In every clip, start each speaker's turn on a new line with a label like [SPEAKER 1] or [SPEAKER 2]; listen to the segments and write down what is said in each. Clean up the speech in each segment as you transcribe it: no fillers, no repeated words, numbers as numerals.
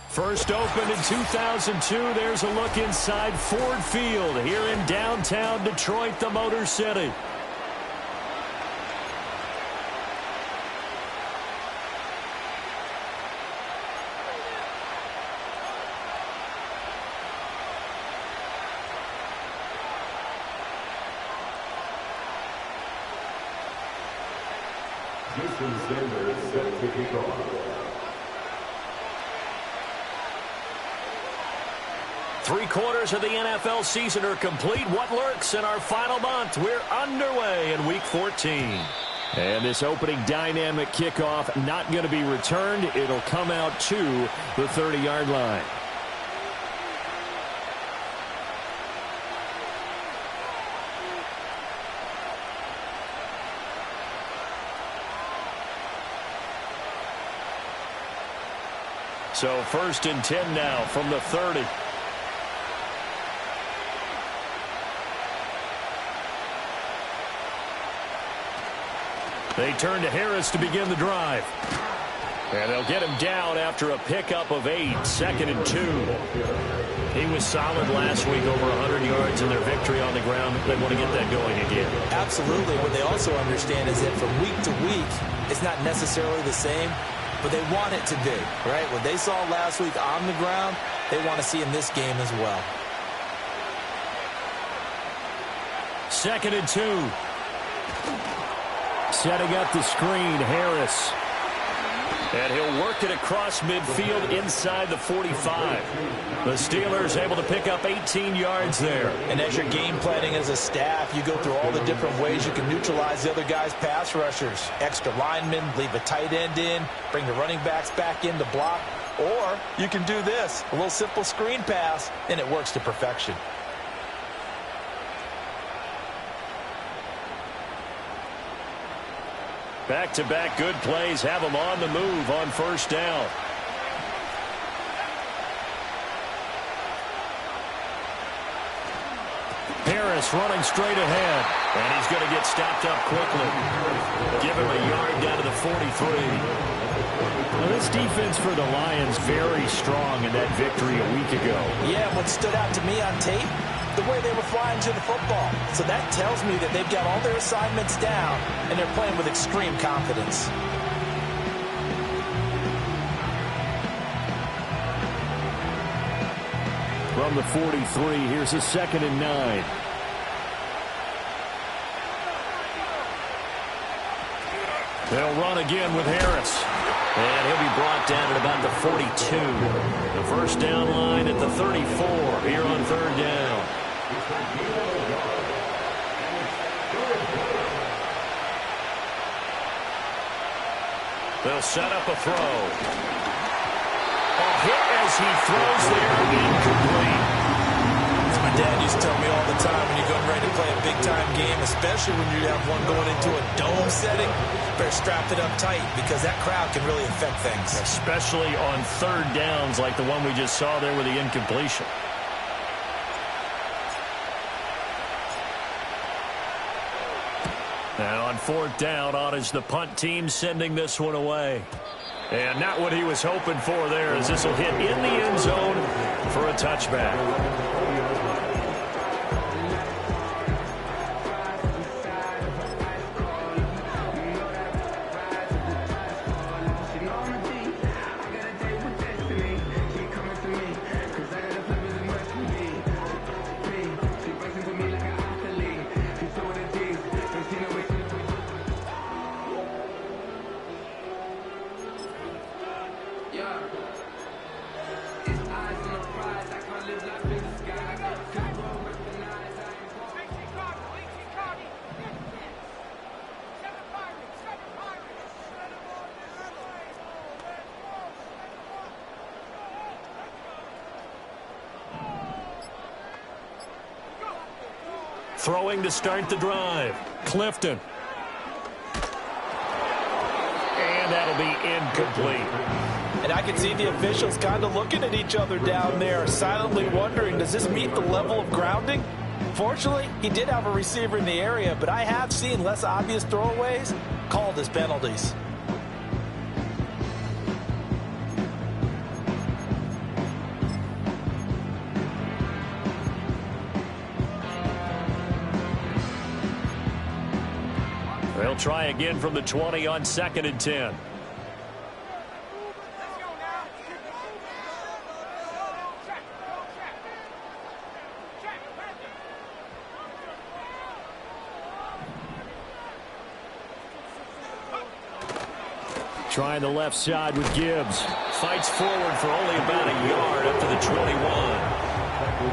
[SPEAKER 1] First opened in 2002, there's a look inside Ford Field here in downtown Detroit, the Motor City. Three-quarters of the NFL season are complete. What lurks in our final month? We're underway in Week 14. And this opening dynamic kickoff not going to be returned. It'll come out to the 30-yard line. So 1st and 10 now from the 30. They turn to Harris to begin the drive. And they'll get him down after a pickup of 8, 2nd and 2. He was solid last week, over 100 yards in their victory on the ground. They want to get that going again.
[SPEAKER 2] Absolutely. What they also understand is that from week to week, it's not necessarily the same, but they want it to be, right? What they saw last week on the ground, they want to see in this game as well.
[SPEAKER 1] 2nd and 2. Setting up the screen, Harris. And he'll work it across midfield inside the 45. The Steelers able to pick up 18 yards there.
[SPEAKER 2] And as you're game planning as a staff, you go through all the different ways you can neutralize the other guy's pass rushers. Extra linemen, leave a tight end in, bring the running backs back in to block. Or you can do this, a little simple screen pass, and it works to perfection.
[SPEAKER 1] Back-to-back good plays have them on the move on 1st down. Harris running straight ahead. And he's going to get stopped up quickly. Give him a yard down to the 43. Now, this defense for the Lions very strong in that victory a week ago.
[SPEAKER 2] Yeah, what stood out to me on tape, the way they were flying to the football. So that tells me that they've got all their assignments down, and they're playing with extreme confidence.
[SPEAKER 1] From the 43, here's a 2nd and 9. They'll run again with Harris. And he'll be brought down at about the 42. The 1st down line at the 34 here on 3rd down. They'll set up a throw. A hit as he throws there, incomplete.
[SPEAKER 2] As my dad used to tell me all the time, when you're getting ready to play a big-time game, especially when you have one going into a dome setting, better strap it up tight because that crowd can really affect things.
[SPEAKER 1] Especially on 3rd downs like the one we just saw there with the incompletion. Now on 4th down, on is the punt team sending this one away. And not what he was hoping for there, as this will hit in the end zone for a touchback. Throwing to start the drive, Clifton. And that'll be incomplete.
[SPEAKER 2] And I can see the officials kind of looking at each other down there, silently wondering, does this meet the level of grounding? Fortunately, he did have a receiver in the area, but I have seen less obvious throwaways called as penalties.
[SPEAKER 1] They'll try again from the 20 on 2nd and 10. Trying the left side with Gibbs. Fights forward for only about a yard up to the 21.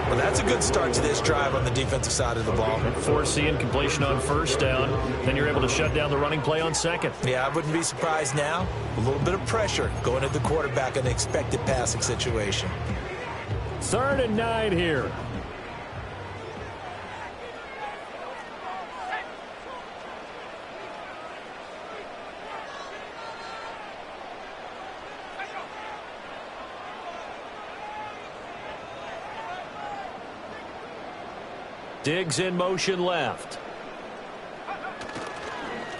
[SPEAKER 2] Well, that's a good start to this drive on the defensive side of the ball.
[SPEAKER 1] Force the incompletion on 1st down. Then you're able to shut down the running play on 2nd.
[SPEAKER 2] Yeah, I wouldn't be surprised now. A little bit of pressure going at the quarterback in an expected passing situation.
[SPEAKER 1] 3rd and 9 here. Diggs in motion left.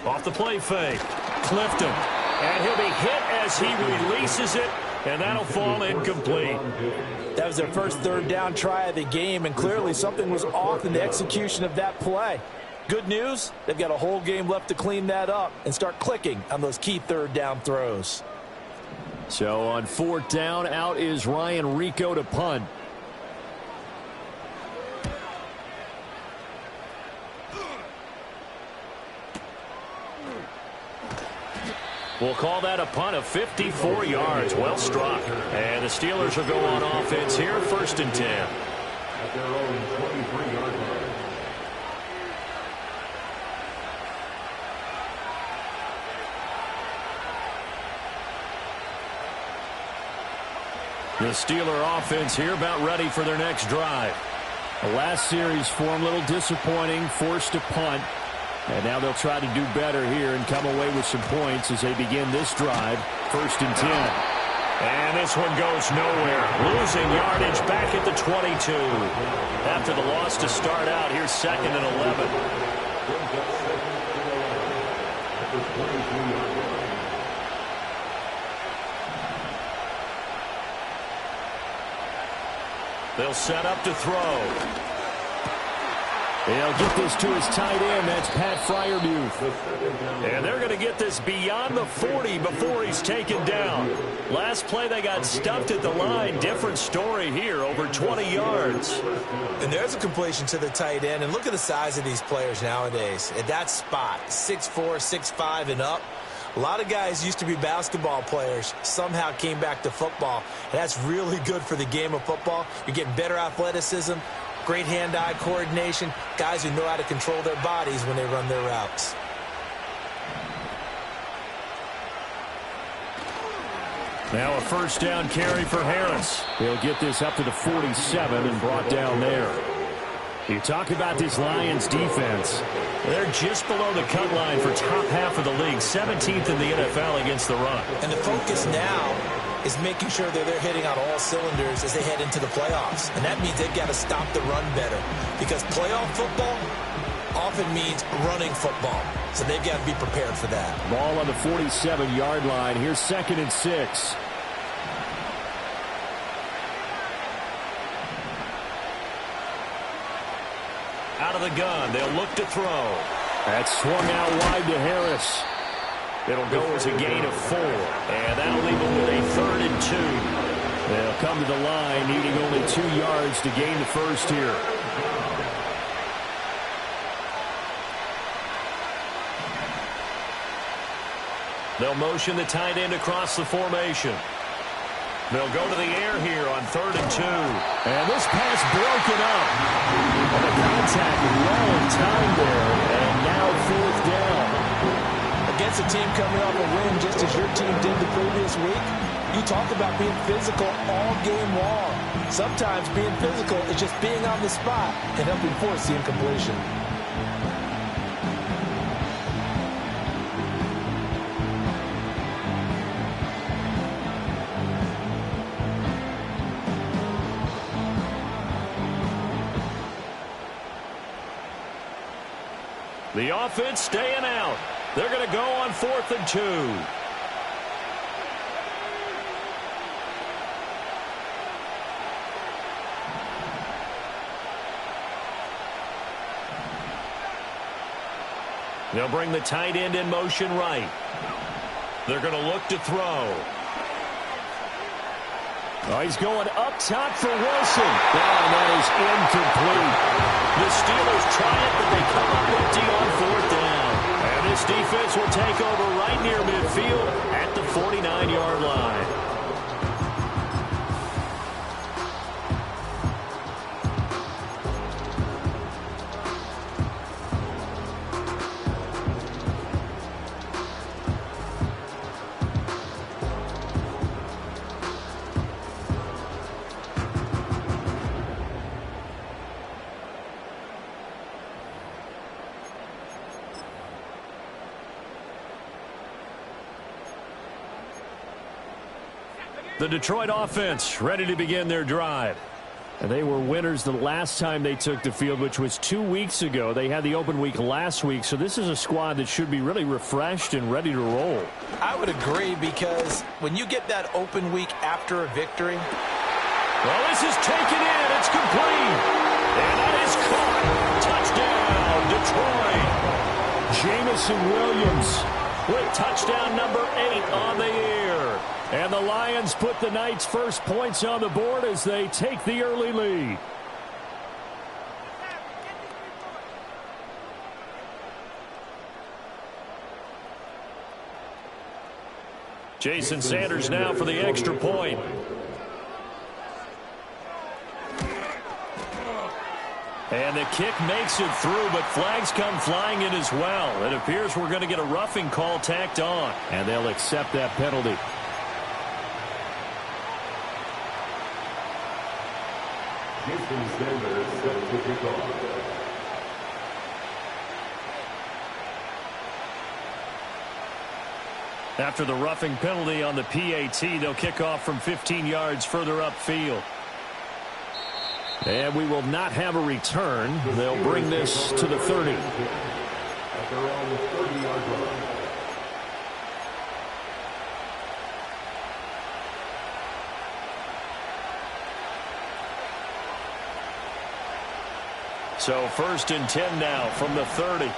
[SPEAKER 1] Off the play fake. Clifton. And he'll be hit as he releases it, and that'll fall incomplete.
[SPEAKER 2] That was their first 3rd down try of the game, and clearly something was off in the execution of that play. Good news, they've got a whole game left to clean that up and start clicking on those key 3rd down throws.
[SPEAKER 1] So on 4th down, out is Ryan Rico to punt. We'll call that a punt of 54 yards. Well struck. And the Steelers will go on offense here, 1st and 10.
[SPEAKER 3] At their own 23-yard line.
[SPEAKER 1] The Steeler offense here about ready for their next drive. The last series for them a little disappointing, forced to punt. And now they'll try to do better here and come away with some points as they begin this drive. 1st and 10. And this one goes nowhere. Losing yardage back at the 22. After the loss to start out, here's 2nd and 11. They'll set up to throw. They'll get this to his tight end. That's Pat Freiermuth. And they're going to get this beyond the 40 before he's taken down. Last play, they got stuffed at the line. Different story here, over 20 yards.
[SPEAKER 2] And there's a completion to the tight end. And look at the size of these players nowadays. At that spot, 6'4", 6'5", and up. A lot of guys used to be basketball players, somehow came back to football. And that's really good for the game of football. You're getting better athleticism. Great hand-eye coordination, guys who know how to control their bodies when they run their routes.
[SPEAKER 1] Now a 1st down carry for Harris. He'll get this up to the 47 and brought down there. You talk about this Lions defense. They're just below the cut line for top half of the league, 17th in the NFL against the run.
[SPEAKER 2] And the focus now is making sure that they're hitting on all cylinders as they head into the playoffs. And that means they've got to stop the run better. Because playoff football often means running football. So they've got to be prepared for that.
[SPEAKER 1] Ball on the 47-yard line. Here's 2nd and 6. Out of the gun. They'll look to throw. That's swung out wide to Harris. It'll go as a gain of 4. And that'll leave them with a 3rd and 2. They'll come to the line, needing only 2 yards to gain the first here. They'll motion the tight end across the formation. They'll go to the air here on 3rd and 2. And this pass broken up. And the contact well in time there. And now 4th down.
[SPEAKER 2] Against a team coming off a win just as your team did the previous week, you talk about being physical all game long. Sometimes being physical is just being on the spot and helping force the incompletion.
[SPEAKER 1] The offense staying out. They're going to go on 4th and 2. They'll bring the tight end in motion right. They're going to look to throw. Oh, he's going up top for Wilson. And that is incomplete. The Steelers try it, but they come up empty on 4th down. And this defense will take over right near midfield at the 49-yard line. The Detroit offense ready to begin their drive. And they were winners the last time they took the field, which was 2 weeks ago. They had the open week last week, so this is a squad that should be really refreshed and ready to roll.
[SPEAKER 2] I would agree, because when you get that open week after a victory.
[SPEAKER 1] Well, this is taken in. It's complete. And that is caught. Touchdown, Detroit. Jamison Williams with touchdown number 8 on the year. And the Lions put the Knights' first points on the board as they take the early lead. Jason Sanders now for the extra point. And the kick makes it through, but flags come flying in as well. It appears we're going to get a roughing call tacked on, and they'll accept that penalty.
[SPEAKER 3] Jason Sanders set to kick off.
[SPEAKER 1] After the roughing penalty on the PAT, they'll kick off from 15 yards further upfield. And we will not have a return. They'll bring this to the 30.
[SPEAKER 3] At their own 30-yard line.
[SPEAKER 1] So 1st and 10 now from the 30.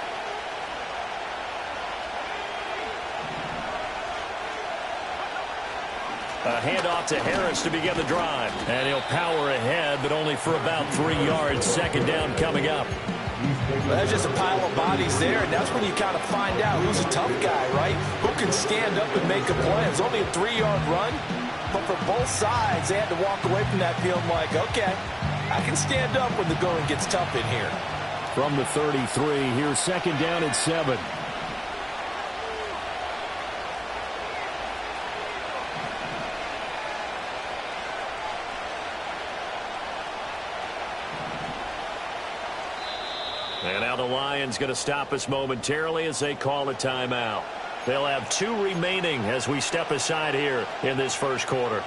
[SPEAKER 1] A handoff to Harris to begin the drive. And he'll power ahead, but only for about 3 yards. 2nd down coming up.
[SPEAKER 2] Well, there's just a pile of bodies there, and that's when you kind of find out who's a tough guy, right? Who can stand up and make a play. It's only a 3-yard run, but for both sides, they had to walk away from that feeling like, okay, I can stand up when the going gets tough in here.
[SPEAKER 1] From the 33, here's 2nd down and 7. And now the Lions going to stop us momentarily as they call a timeout. They'll have 2 remaining as we step aside here in this first quarter.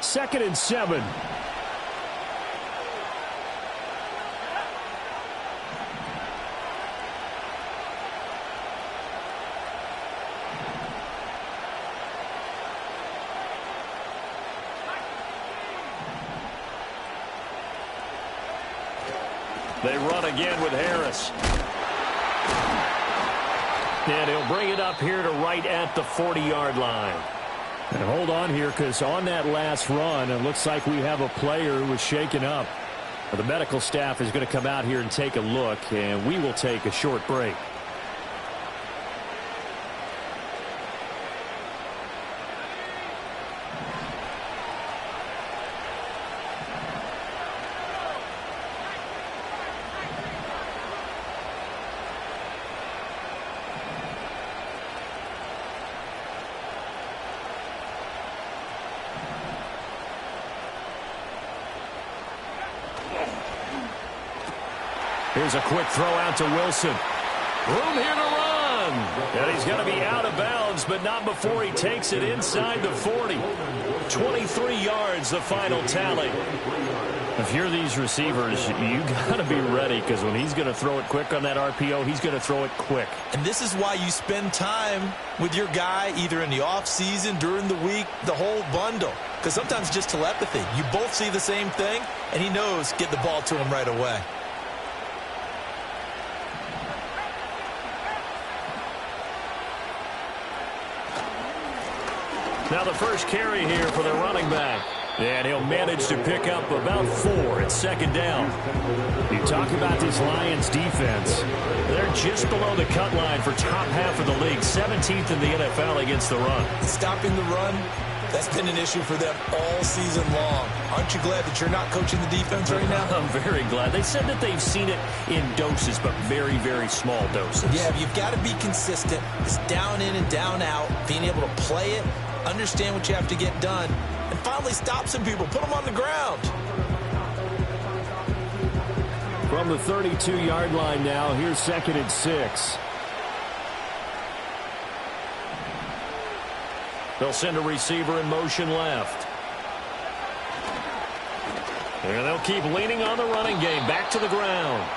[SPEAKER 1] Second and 7. They run again with Harris. And he'll bring it up here to right at the 40-yard line. And hold on here, because on that last run, it looks like we have a player who was shaken up. The medical staff is going to come out here and take a look, and we will take a short break. Here's a quick throw out to Wilson. Room here to run. run. And he's going to be out of bounds, but not before he takes it inside the 40. 23 yards, the final tally. If you're these receivers, you got to be ready, because when he's going to throw it quick on that RPO, he's going to throw it quick.
[SPEAKER 2] And this is why you spend time with your guy either in the offseason, during the week, the whole bundle. Because sometimes just telepathy. You both see the same thing, and he knows get the ball to him right away.
[SPEAKER 1] Now the first carry here for the running back. And he'll manage to pick up about 4 at second down. You talk about this Lions defense. They're just below the cut line for top half of the league. 17th in the NFL against the run.
[SPEAKER 2] Stopping the run, that's been an issue for them all season long. Aren't you glad that you're not coaching the defense right now?
[SPEAKER 1] I'm very glad. They said that they've seen it in doses, but very, very small doses.
[SPEAKER 2] Yeah, you've got to be consistent. It's down in and down out. Being able to play it, understand what you have to get done, and finally stop some people. Put them on the ground.
[SPEAKER 1] From the 32-yard line now, here's 2nd and 6. They'll send a receiver in motion left. And they'll keep leaning on the running game. Back to the ground.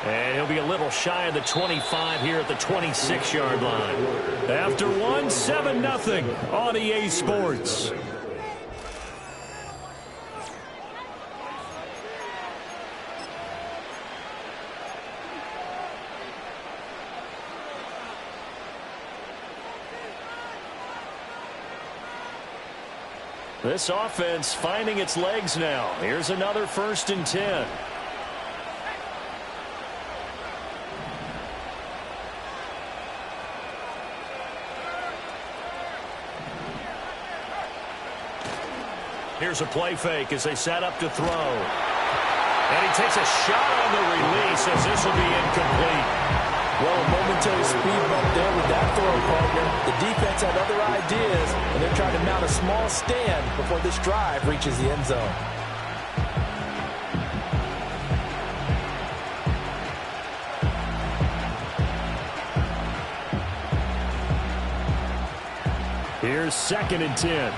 [SPEAKER 1] And he'll be a little shy of the 25 here at the 26-yard line. After one, 7-0 on EA Sports. This offense finding its legs now. Here's another 1st and 10. Here's a play fake as they set up to throw. And he takes a shot on the release as this will be incomplete.
[SPEAKER 2] Well, a momentary speed bump there with that throw, partner. The defense had other ideas, and they're trying to mount a small stand before this drive reaches the end zone.
[SPEAKER 1] Here's 2nd and 10.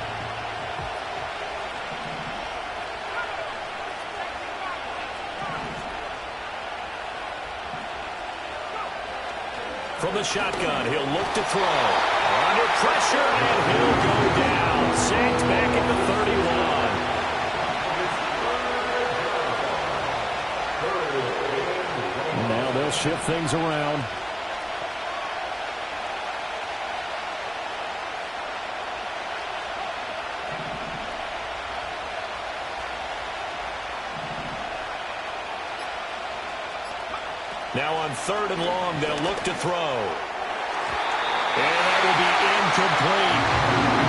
[SPEAKER 1] From the shotgun, he'll look to throw. Under pressure, and he'll go down. Saints back at the 31. Now they'll shift things around. Now on 3rd and long, they'll look to throw. And that will be incomplete.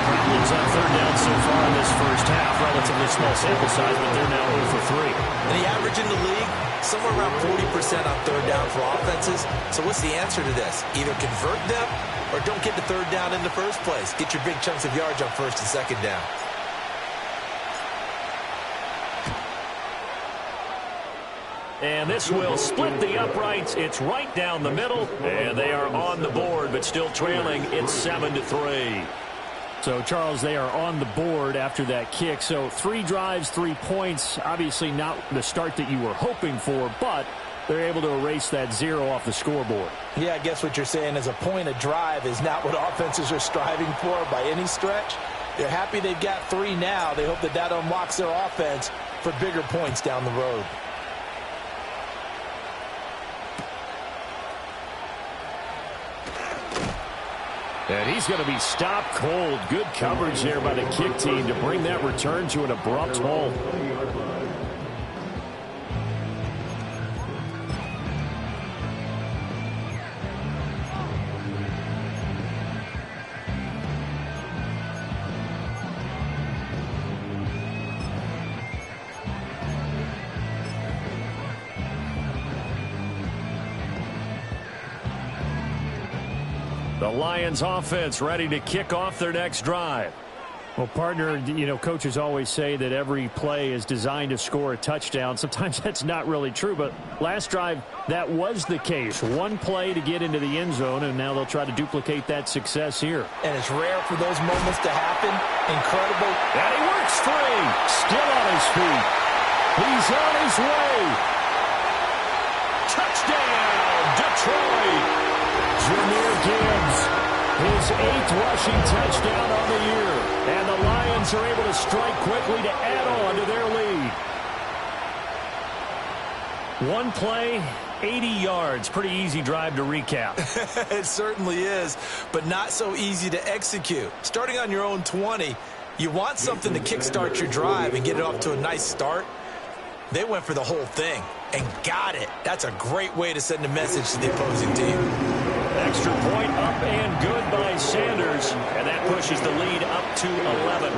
[SPEAKER 1] Problems on 3rd down so far in this first half. Relatively small sample size, but they're now 0 for 3.
[SPEAKER 2] And the average in the league, somewhere around 40% on 3rd down for offenses. So what's the answer to this? Either convert them or don't get to 3rd down in the first place. Get your big chunks of yards on 1st and 2nd down.
[SPEAKER 1] And this will split the uprights. It's right down the middle. And they are on the board, but still trailing. It's 7-3. So, Charles, they are on the board after that kick. So 3 drives, 3 points. Obviously not the start that you were hoping for, but they're able to erase that 0 off the scoreboard.
[SPEAKER 2] Yeah, I guess what you're saying is a point a drive is not what offenses are striving for by any stretch. They're happy they've got 3 now. They hope that that unlocks their offense for bigger points down the road.
[SPEAKER 1] And he's going to be stopped cold. Good coverage there by the kick team to bring that return to an abrupt halt. The Lions offense ready to kick off their next drive. Well, partner, you know, coaches always say that every play is designed to score a touchdown. Sometimes that's not really true, but last drive, that was the case. One play to get into the end zone, and now they'll try to duplicate that success here.
[SPEAKER 2] And it's rare for those moments to happen. Incredible.
[SPEAKER 1] And he works free. Still on his feet. He's on his way. Touchdown, Detroit. Jahmyr Gibbs, his 8th rushing touchdown on the year. And the Lions are able to strike quickly to add on to their lead. One play, 80 yards. Pretty easy drive to recap.
[SPEAKER 2] It certainly is, but not so easy to execute. Starting on your own 20, you want something to kickstart your drive and get it off to a nice start. They went for the whole thing and got it. That's a great way to send a message to the opposing team.
[SPEAKER 1] Extra point up and good by Sanders, and that pushes the lead up to 11.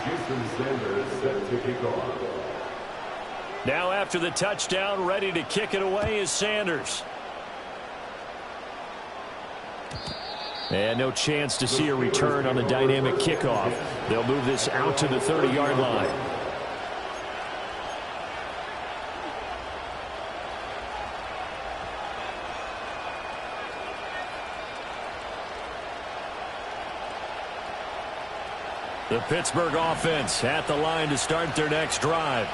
[SPEAKER 3] Houston Sanders set to kick off.
[SPEAKER 1] Now after the touchdown, ready to kick it away is Sanders. And no chance to see a return on the dynamic kickoff. They'll move this out to the 30-yard line. The Pittsburgh offense at the line to start their next drive.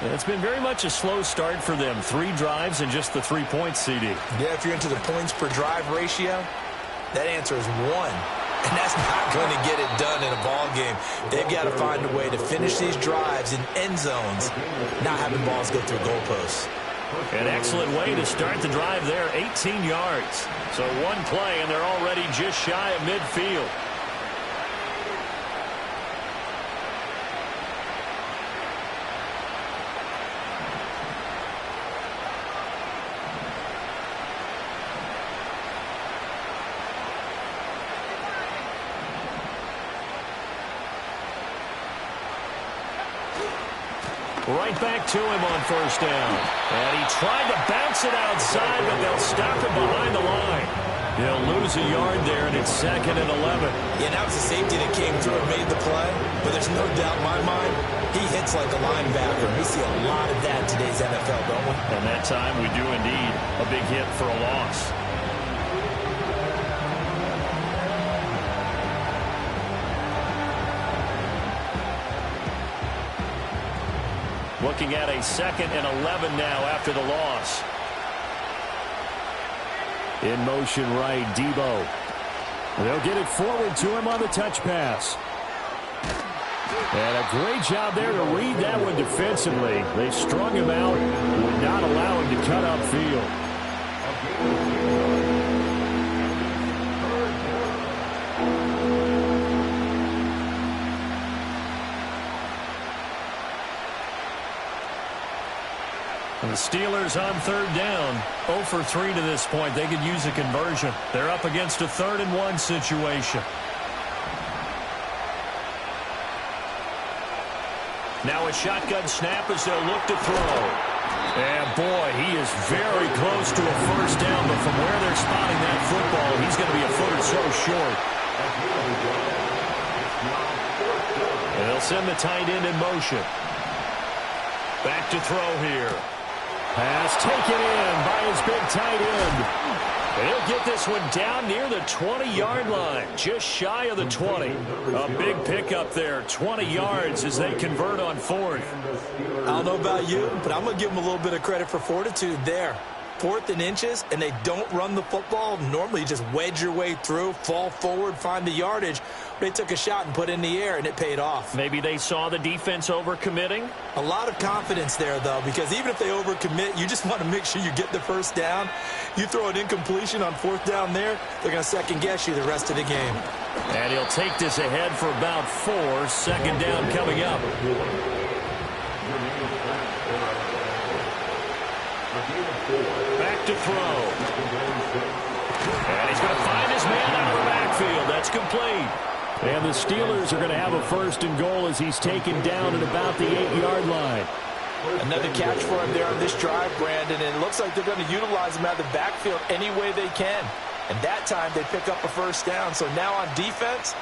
[SPEAKER 1] It's been very much a slow start for them. 3 drives and just the 3 points, CD.
[SPEAKER 2] Yeah, if you're into the points per drive ratio, that answer is 1. And that's not going to get it done in a ball game. They've got to find a way to finish these drives in end zones, not having balls go through goalposts.
[SPEAKER 1] An excellent way to start the drive there, 18 yards. So one play, and they're already just shy of midfield. Right back to him on first down. And he tried to bounce it outside, but they'll stop him behind the line. He'll lose a yard there, and it's 2nd and 11.
[SPEAKER 2] Yeah, that was the safety that came through and made the play. But there's no doubt in my mind, he hits like a linebacker. We see a lot of that in today's NFL, don't we?
[SPEAKER 1] And that time we do indeed. A big hit for a loss. Looking at a 2nd and 11 now after the loss. In motion right, Debo. They'll get it forward to him on the touch pass. And a great job there to read that one defensively. They strung him out, would not allow him to cut upfield. The Steelers on 3rd down, 0 for 3 to this point. They could use a conversion. They're up against a 3rd and 1 situation. Now a shotgun snap as they'll look to throw. And boy, he is very close to a first down, but from where they're spotting that football, he's going to be a foot or so short. And they'll send the tight end in motion. Back to throw here. Pass taken in by his big tight end. He'll get this one down near the 20-yard line, just shy of the 20. A big pickup there, 20 yards as they convert on 4th.
[SPEAKER 2] I don't know about you, but I'm going to give them a little bit of credit for fortitude there. 4th and inches, and they don't run the football. Normally, you just wedge your way through, fall forward, find the yardage. They took a shot and put it in the air, and it paid off.
[SPEAKER 1] Maybe they saw the defense overcommitting?
[SPEAKER 2] A lot of confidence there, though, because even if they overcommit, you just want to make sure you get the first down. You throw an incompletion on 4th down there, they're going to second-guess you the rest of the game.
[SPEAKER 1] And he'll take this ahead for about 4. 2nd down coming up. Back to throw. And he's going to find his man out of the backfield. That's complete. And the Steelers are going to have a 1st and goal as he's taken down at about the 8-yard line.
[SPEAKER 2] Another catch for him there on this drive, Brandon, and it looks like they're going to utilize him out of the backfield any way they can. And that time they pick up a first down. So now on defense,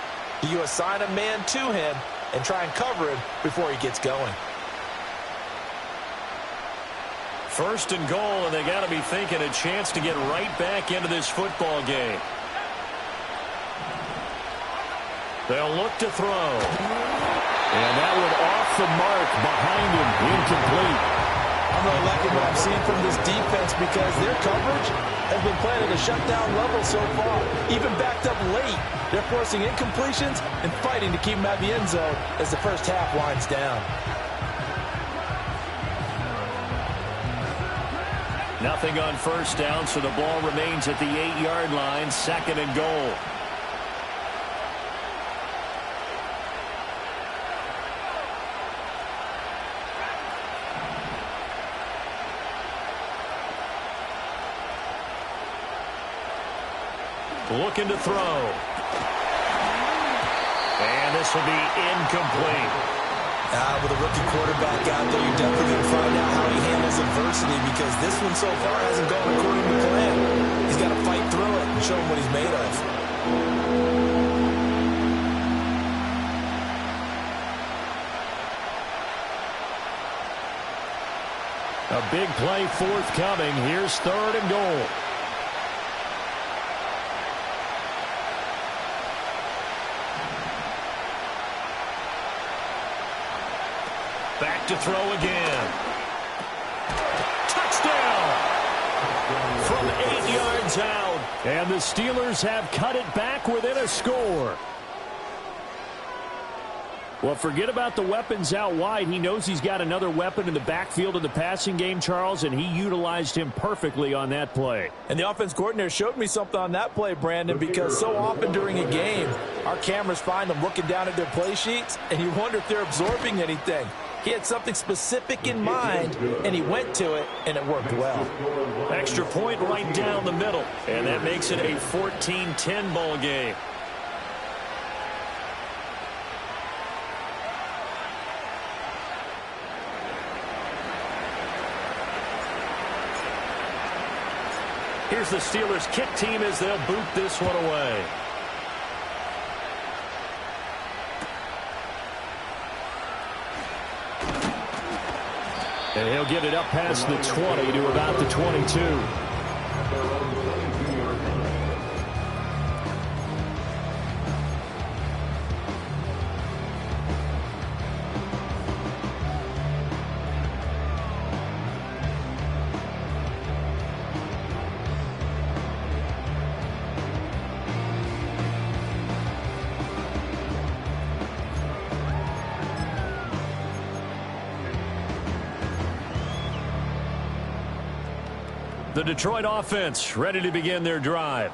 [SPEAKER 2] you assign a man to him and try and cover him before he gets going.
[SPEAKER 1] First and goal, and they got to be thinking a chance to get right back into this football game. They'll look to throw. And that one off the mark behind him, incomplete.
[SPEAKER 2] I'm really liking what I'm seeing from this defense because their coverage has been playing at a shutdown level so far. Even backed up late, they're forcing incompletions and fighting to keep them out of the end zone as the first half winds down.
[SPEAKER 1] Nothing on first down, so the ball remains at the 8-yard line, second and goal. Looking to throw. And this will be incomplete.
[SPEAKER 2] With a rookie quarterback out there, you're definitely going to find out how he handles adversity because this one so far hasn't gone according to plan. He's got to fight through it and show him what he's made of.
[SPEAKER 1] A big play forthcoming. Here's third and goal. Back to throw again. Touchdown! From 8 yards out. And the Steelers have cut it back within a score. Well, forget about the weapons out wide. He knows he's got another weapon in the backfield in the passing game, Charles, and he utilized him perfectly on that play.
[SPEAKER 2] And the offense coordinator showed me something on that play, Brandon, because so often during a game, our cameras find them looking down at their play sheets, and you wonder if they're absorbing anything. He had something specific in mind, and he went to it, and it worked well.
[SPEAKER 1] Extra point right down the middle, and that makes it a 14-10 ball game. Here's the Steelers kick team as they'll boot this one away. And he'll get it up past the 20 to about the 22. The Detroit offense ready to begin their drive.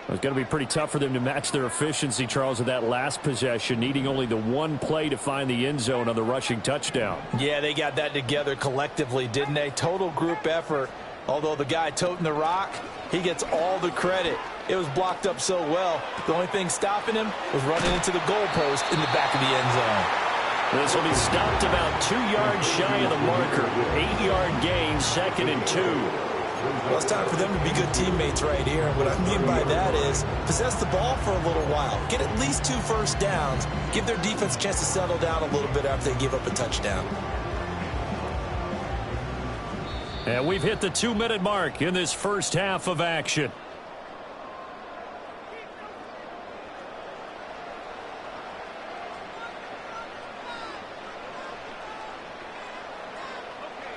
[SPEAKER 1] It's going to be pretty tough for them to match their efficiency, Charles, of that last possession, needing only the one play to find the end zone on the rushing touchdown.
[SPEAKER 2] Yeah, they got that together collectively, didn't they? Total group effort. Although the guy toting the rock, he gets all the credit. It was blocked up so well. The only thing stopping him was running into the goalpost in the back of the end zone.
[SPEAKER 1] This will be stopped about 2 yards shy of the marker. 8-yard gain, second and 2.
[SPEAKER 2] Well, it's time for them to be good teammates right here. What I mean by that is possess the ball for a little while. Get at least 2 first downs. Give their defense a chance to settle down a little bit after they give up a touchdown.
[SPEAKER 1] And we've hit the 2-minute mark in this first half of action.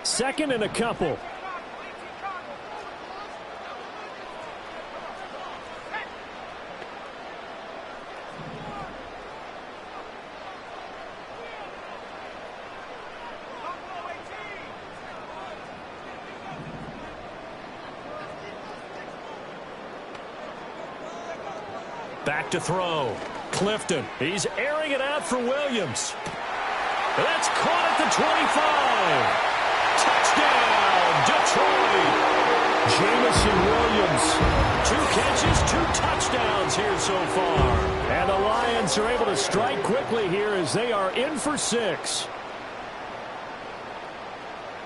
[SPEAKER 1] Second and a couple. Back to throw. Clifton. He's airing it out for Williams. That's caught at the 25. Touchdown, Detroit. Jamison Williams. 2 catches, 2 touchdowns here so far. And the Lions are able to strike quickly here as they are in for 6.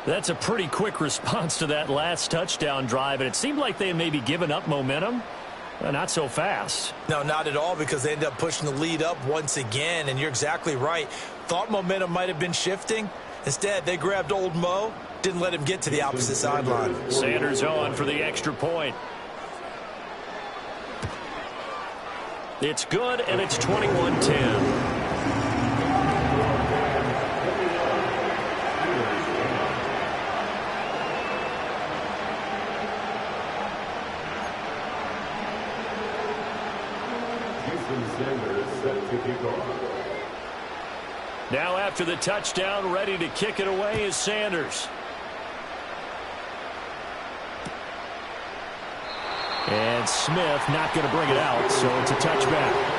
[SPEAKER 1] That's a pretty quick response to that last touchdown drive, and it seemed like they had maybe given up momentum. Not so fast.
[SPEAKER 2] No, not at all, because they ended up pushing the lead up once again, and you're exactly right. Thought momentum might have been shifting. Instead, they grabbed old Mo, didn't let him get to the opposite sideline.
[SPEAKER 1] Sanders on for the extra point. It's good, and it's 21-10. Now after the touchdown, ready to kick it away is Sanders. And Smith not going to bring it out, so it's a touchback.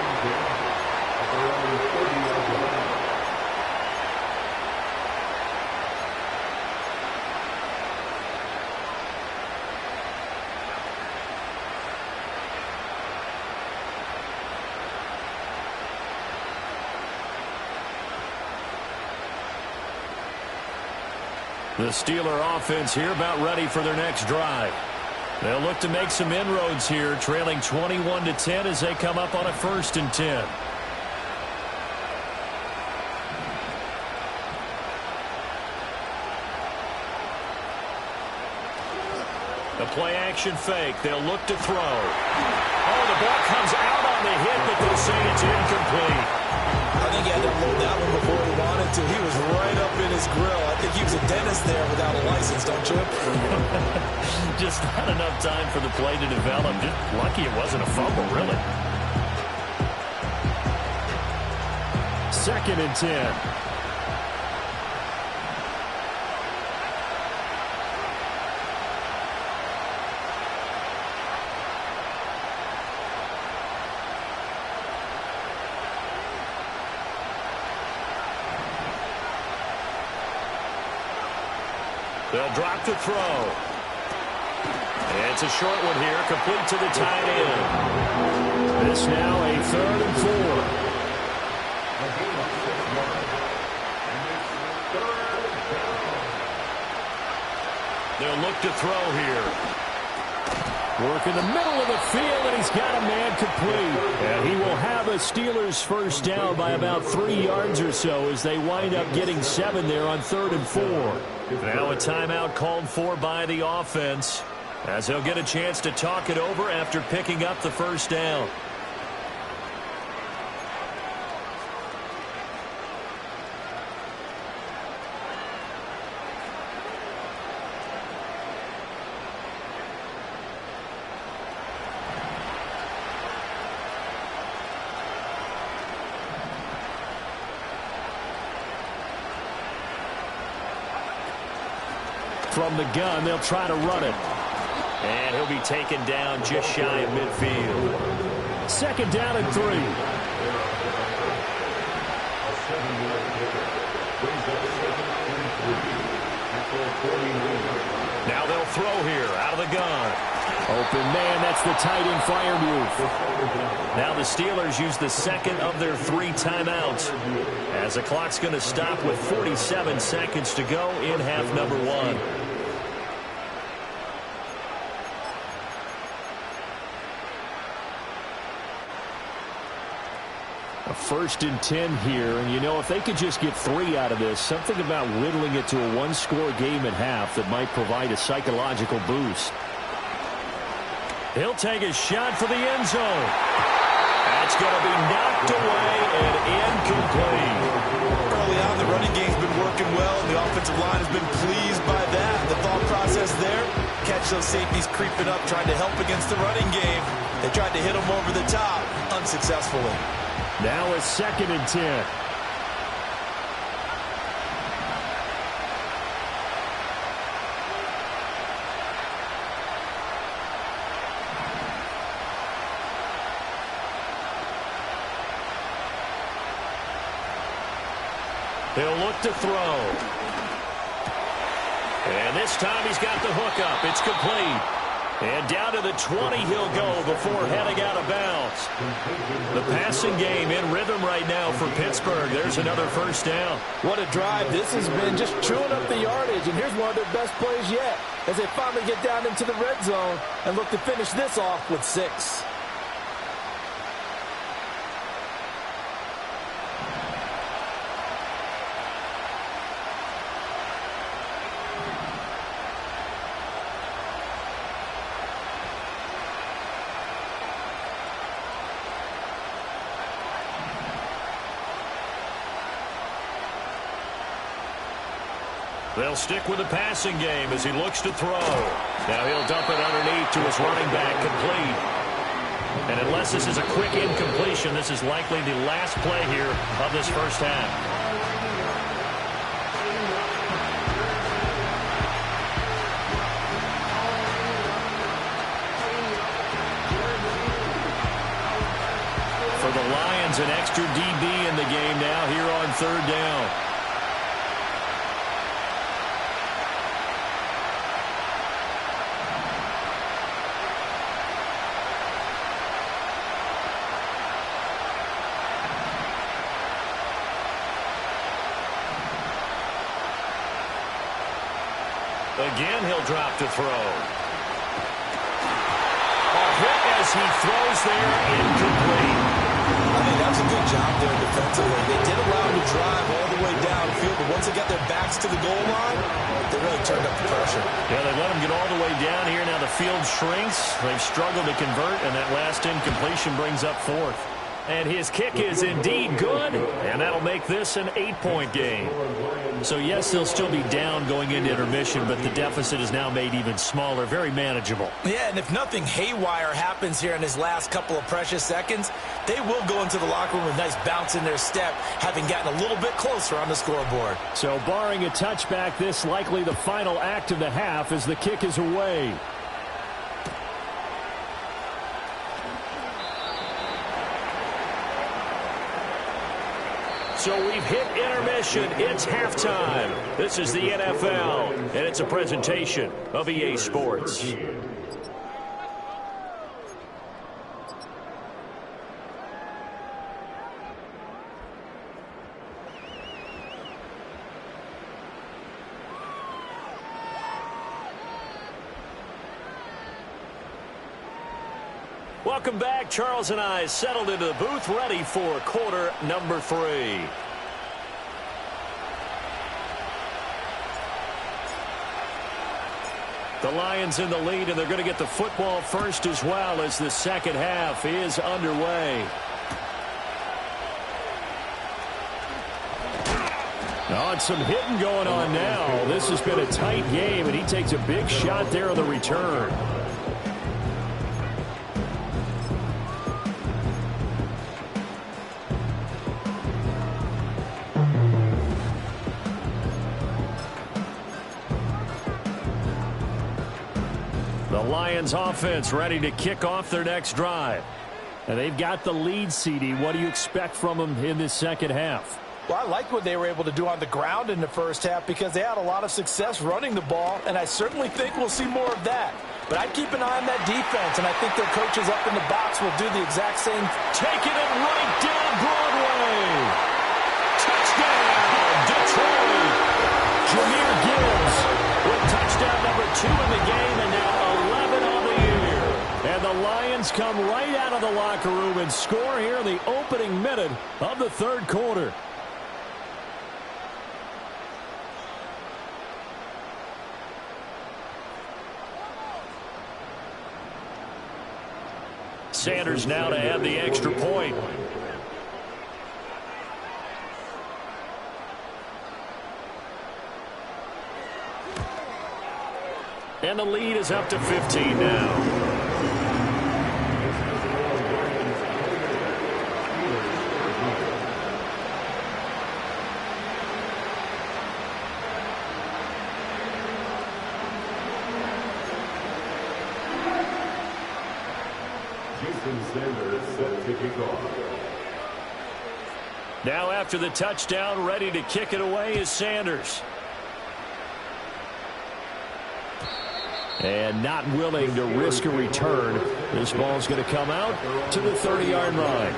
[SPEAKER 1] The Steeler offense here about ready for their next drive. They'll look to make some inroads here, trailing 21-10 as they come up on a 1st and 10. The play action fake. They'll look to throw. Oh, the ball comes out on the hit, but they'll say it's incomplete.
[SPEAKER 2] I think he had to unload that one before he wanted to. He was right up in his grill. I think he was a dentist there without a license, don't you?
[SPEAKER 1] Just not enough time for the play to develop. Just lucky it wasn't a fumble, really. 2nd and 10. They'll drop to throw. It's a short one here, complete to the tight end. This now a 3rd and 4. They'll look to throw here. Work in the middle of the field, and he's got a man complete. And he will have a Steelers first down by about 3 yards or so as they wind up getting 7 there on 3rd and 4. Now a timeout called for by the offense as he'll get a chance to talk it over after picking up the first down. From the gun, they'll try to run it. And he'll be taken down just shy of midfield. 2nd down and 3. Now they'll throw here out of the gun. Open man, that's the tight end fire move. Now the Steelers use the 2nd of their 3 timeouts as the clock's going to stop with 47 seconds to go in half number 1. A 1st and 10 here, and you know, if they could just get 3 out of this, something about whittling it to a 1-score game at half that might provide a psychological boost. He'll take a shot for the end zone. That's going to be knocked away and incomplete.
[SPEAKER 2] Early on, the running game's been working well, and the offensive line has been pleased by that. The thought process there, catch those safeties creeping up, trying to help against the running game. They tried to hit them over the top, unsuccessfully.
[SPEAKER 1] Now a 2nd and 10. He'll look to throw. And this time he's got the hook up. It's complete. And down to the 20 he'll go before heading out of bounds. The passing game in rhythm right now for Pittsburgh. There's another first down.
[SPEAKER 2] What a drive. This has been just chewing up the yardage, and here's one of their best plays yet as they finally get down into the red zone and look to finish this off with 6.
[SPEAKER 1] They'll stick with the passing game as he looks to throw. Now he'll dump it underneath to his running back, complete. And unless this is a quick incompletion, this is likely the last play here of this first half. For the Lions, an extra DB in the game now here on third down. Again, he'll drop to throw. A hit as he throws there, incomplete.
[SPEAKER 2] I think that's a good job there defensively. They did allow him to drive all the way downfield, but once they got their backs to the goal line, they really turned up the pressure.
[SPEAKER 1] Yeah, they let him get all the way down here. Now the field shrinks. They've struggled to convert, and that last incompletion brings up fourth. And his kick is indeed good, and that'll make this an 8-point game. So, yes, they'll still be down going into intermission, but the deficit is now made even smaller, very manageable.
[SPEAKER 2] Yeah, and if nothing haywire happens here in his last couple of precious seconds, they will go into the locker room with a nice bounce in their step, having gotten a little bit closer on the scoreboard.
[SPEAKER 1] So, barring a touchback, this likely the final act of the half as the kick is away. So we've hit intermission. It's halftime. This is the NFL, and it's a presentation of EA Sports. Welcome back. Charles and I settled into the booth, ready for quarter number 3. The Lions in the lead, and they're going to get the football first as well as the second half is underway. Oh, and some hitting going on now. This has been a tight game, and he takes a big shot there on the return. The Lions offense ready to kick off their next drive. And they've got the lead, CD. What do you expect from them in this second half?
[SPEAKER 2] Well, I like what they were able to do on the ground in the first half because they had a lot of success running the ball, and I certainly think we'll see more of that. But I'd keep an eye on that defense, and I think their coaches up in the box will do the exact same.
[SPEAKER 1] Taking it right down Broadway. Touchdown, Detroit. Jahmyr Gibbs with touchdown number 2 in the game, and now 11 on the year. And the Lions come right out of the locker room and score here in the opening minute of the third quarter. Sanders now to add the extra point. And the lead is up to 15 now. Now after the touchdown, ready to kick it away is Sanders. And not willing to risk a return. This ball's going to come out to the 30-yard line.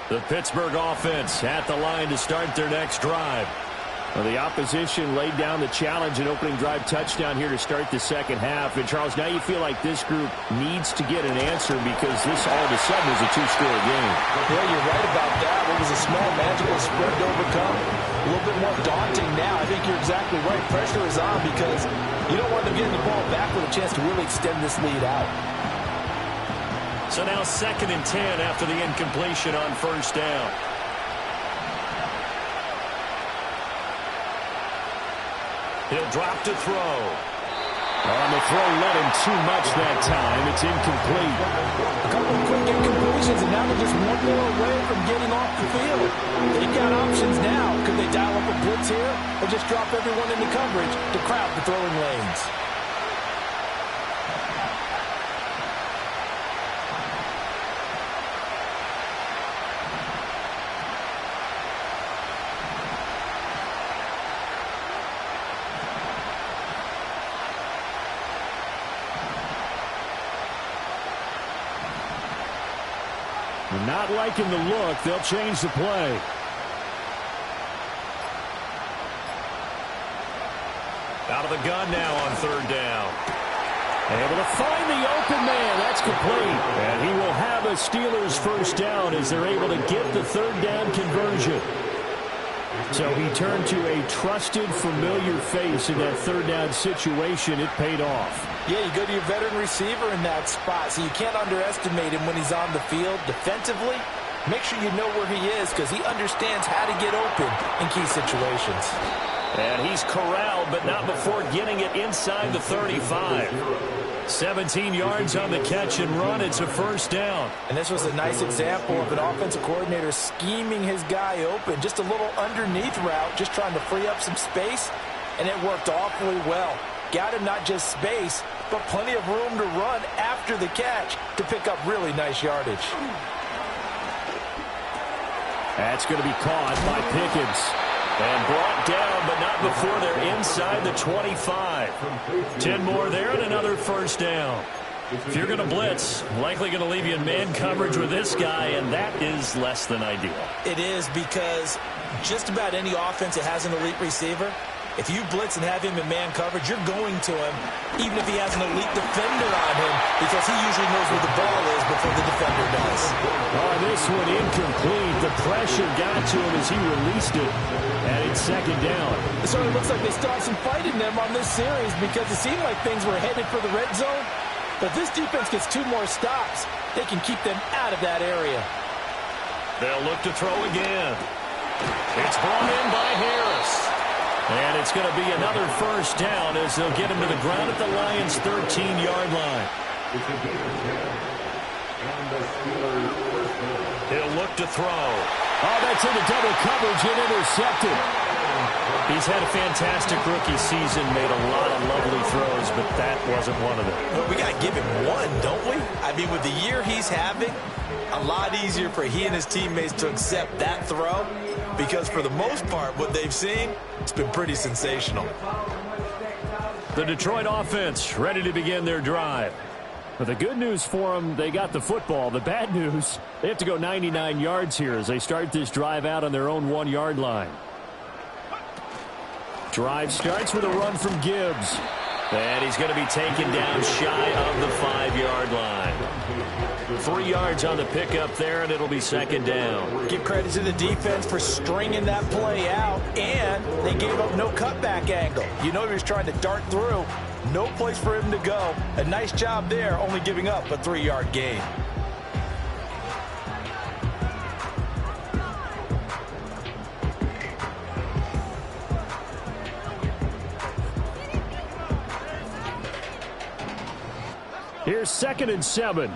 [SPEAKER 1] The Pittsburgh offense at the line to start their next drive. Well, the opposition laid down the challenge and opening drive touchdown here to start the second half. And, Charles, now you feel like this group needs to get an answer because this all of a sudden is a two-score game.
[SPEAKER 2] Yeah, you're right about that. What was a small, magical spread to overcome? A little bit more daunting now. I think you're exactly right. Pressure is on because you don't want them getting the ball back with a chance to really extend this lead out.
[SPEAKER 1] So now 2nd and 10 after the incompletion on first down. He'll drop to throw. On the throw, let him too much that time. It's incomplete.
[SPEAKER 2] A couple of quick incompletions, and now they're just one more away from getting off the field. They've got options now. Could they dial up a blitz here or just drop everyone into coverage to crowd the throwing lanes?
[SPEAKER 1] Not liking the look. They'll change the play. Out of the gun now on 3rd down. Able to find the open man. That's complete. And he will have a Steelers first down as they're able to get the 3rd down conversion. So he turned to a trusted, familiar face in that 3rd down situation. It paid off.
[SPEAKER 2] Yeah, you go to your veteran receiver in that spot, so you can't underestimate him when he's on the field. Defensively, make sure you know where he is because he understands how to get open in key situations.
[SPEAKER 1] And he's corralled, but not before getting it inside the 35. 17 yards on the catch and run. It's a first down.
[SPEAKER 2] And this was a nice example of an offensive coordinator scheming his guy open. Just a little underneath route, just trying to free up some space, and it worked awfully well. Got him not just space, but plenty of room to run after the catch to pick up really nice yardage.
[SPEAKER 1] That's going to be caught by Pickens. And brought down, but not before they're inside the 25. 10 more there and another first down. If you're going to blitz, likely going to leave you in man coverage with this guy, and that is less than ideal.
[SPEAKER 2] It is because just about any offense that has an elite receiver, if you blitz and have him in man coverage, you're going to him, even if he has an elite defender on him, because he usually knows where the ball is before the defender does.
[SPEAKER 1] Oh, this one incomplete. The pressure got to him as he released it, and it's 2nd down.
[SPEAKER 2] It certainly looks like they still have some fight in them on this series because it seemed like things were headed for the red zone. But if this defense gets 2 more stops, they can keep them out of that area.
[SPEAKER 1] They'll look to throw again. It's brought in by Harris. And it's going to be another first down as they'll get him to the ground at the Lions' 13-yard line. He'll look to throw. Oh, that's into double coverage and intercepted. He's had a fantastic rookie season, made a lot of lovely throws, but that wasn't one of them.
[SPEAKER 2] Well, we got to give him one, don't we? I mean, with the year he's having, a lot easier for he and his teammates to accept that throw because for the most part, what they've seen, it's been pretty sensational.
[SPEAKER 1] The Detroit offense ready to begin their drive. But the good news for them, they got the football. The bad news, they have to go 99 yards here as they start this drive out on their own 1-yard line. Drive starts with a run from Gibbs. And he's going to be taken down shy of the 5-yard line. 3 yards on the pickup there, and it'll be 2nd down.
[SPEAKER 2] Give credit to the defense for stringing that play out, and they gave up no cutback angle. You know he was trying to dart through. No place for him to go. A nice job there, only giving up a 3-yard gain.
[SPEAKER 1] Here's 2nd and 7.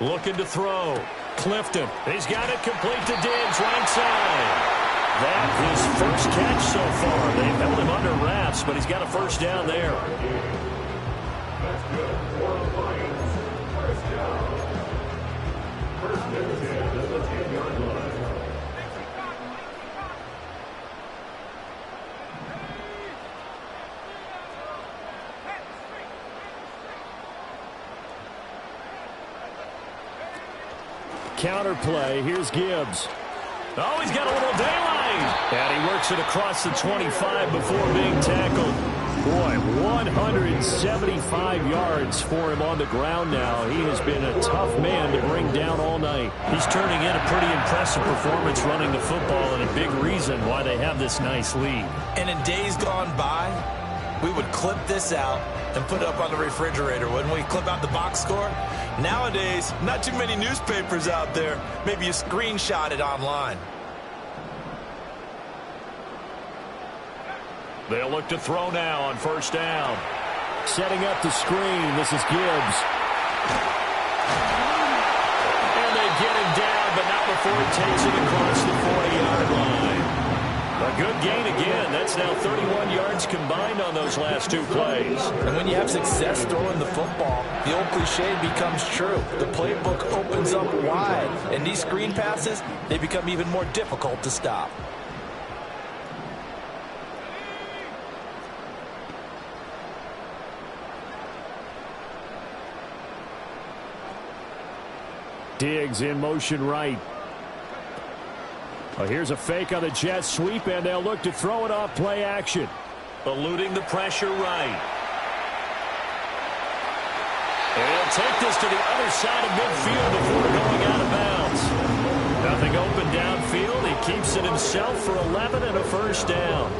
[SPEAKER 1] Looking to throw. Clifton, he's got it complete to Diggs, right side. That his first catch so far. They've held him under wraps, but he's got a first down there.
[SPEAKER 3] That's good. For Lions. First down. First and 10 at the 10-yard line.
[SPEAKER 1] Counter play. Here's Gibbs. Oh, he's got a little daylight. And he works it across the 25 before being tackled. Boy, 175 yards for him on the ground now. He has been a tough man to bring down all night. He's turning in a pretty impressive performance running the football, and a big reason why they have this nice lead.
[SPEAKER 2] And in days gone by, we would clip this out and put it up on the refrigerator. Wouldn't we clip out the box score? Nowadays, not too many newspapers out there. Maybe you screenshot it online.
[SPEAKER 1] They'll look to throw now on first down. Setting up the screen. This is Gibbs. And they get him down, but not before he takes it across the 40-yard line. A good gain again. That's now 31 yards combined on those last two plays.
[SPEAKER 2] And when you have success throwing the football, the old cliche becomes true. The playbook opens up wide, and these screen passes, they become even more difficult to stop.
[SPEAKER 1] Diggs in motion right. Well, here's a fake on the jet sweep, and they'll look to throw it off play action. Eluding the pressure right. And he'll take this to the other side of midfield before going out of bounds. Nothing open downfield. He keeps it himself for 11 and a first down.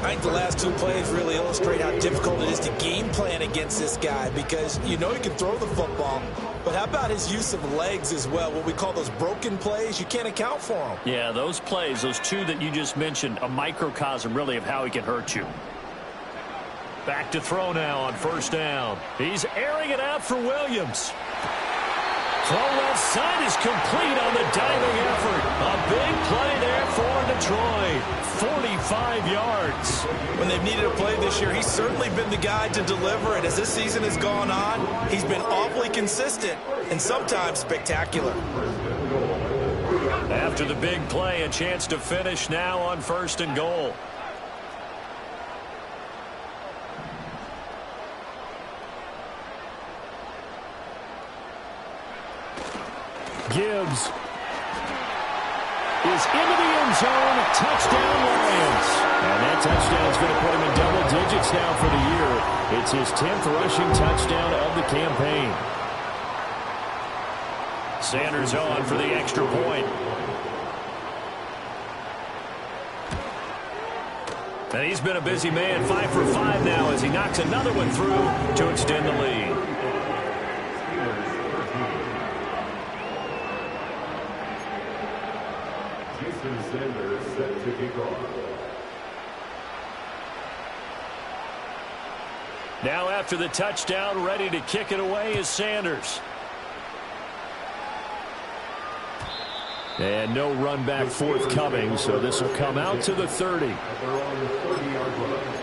[SPEAKER 2] I think the last two plays really illustrate how difficult it is to game plan against this guy, because you know he can throw the football, but how about his use of legs as well? What we call those broken plays, you can't account for them.
[SPEAKER 1] Yeah, those plays, those two that you just mentioned, a microcosm really of how he can hurt you. Back to throw now on first down. He's airing it out for Williams. Throw left side is complete on the diving effort. A big play there for Detroit. 45 yards.
[SPEAKER 2] When they've needed a play this year, he's certainly been the guy to deliver it. As this season has gone on, he's been awfully consistent and sometimes spectacular.
[SPEAKER 1] After the big play, a chance to finish now on first and goal. Gibbs is into the end zone. Touchdown, Lions. And that touchdown is going to put him in double digits now for the year. It's his 10th rushing touchdown of the campaign. Sanders on for the extra point. And he's been a busy man, 5 for 5 now as he knocks another one through to extend the lead.
[SPEAKER 3] Sanders set to kick off.
[SPEAKER 1] Now after the touchdown, ready to kick it away is Sanders. And no run back forthcoming, so this will come out to the 30.
[SPEAKER 3] They're on the 30-yard line.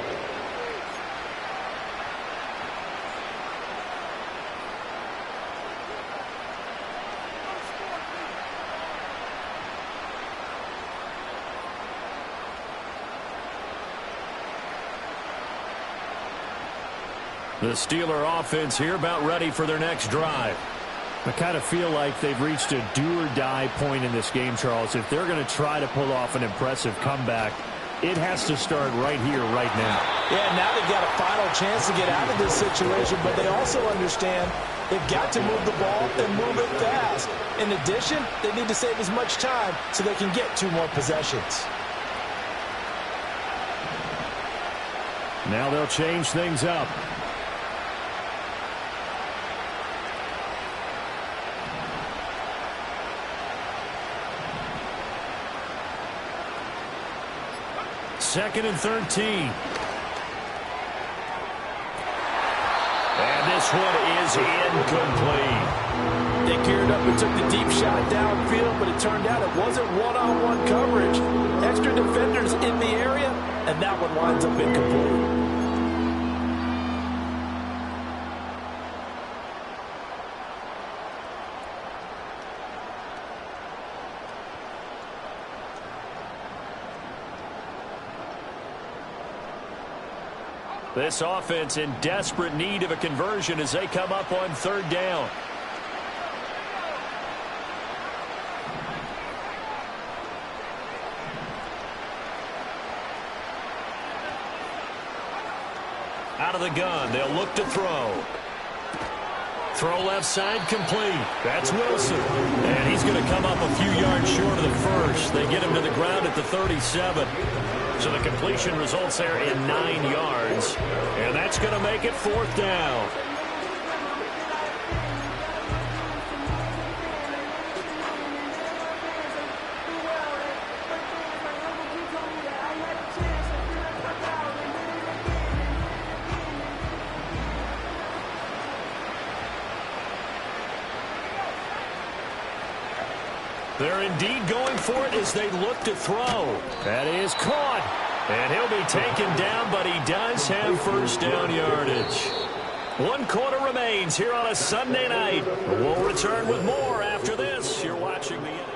[SPEAKER 1] The Steeler offense here about ready for their next drive. I kind of feel like they've reached a do-or-die point in this game, Charles. If they're going to try to pull off an impressive comeback, it has to start right here, right now.
[SPEAKER 2] Yeah, now they've got a final chance to get out of this situation, but they also understand they've got to move the ball and move it fast. In addition, they need to save as much time so they can get 2 more possessions.
[SPEAKER 1] Now they'll change things up. Second and 13. And this one is incomplete.
[SPEAKER 2] They geared up and took the deep shot downfield, but it turned out it wasn't one-on-one coverage. Extra defenders in the area, and that one winds up incomplete.
[SPEAKER 1] This offense in desperate need of a conversion as they come up on third down. Out of the gun, they'll look to throw. Throw left side complete. That's Wilson. And he's going to come up a few yards short of the first. They get him to the ground at the 37. So the completion results there in 9 yards. And that's going to make it fourth down. They're indeed going for it as they look to throw. That is caught. And he'll be taken down, but he does have first down yardage. 1 quarter remains here on a Sunday night. We'll return with more after this. You're watching the NFL.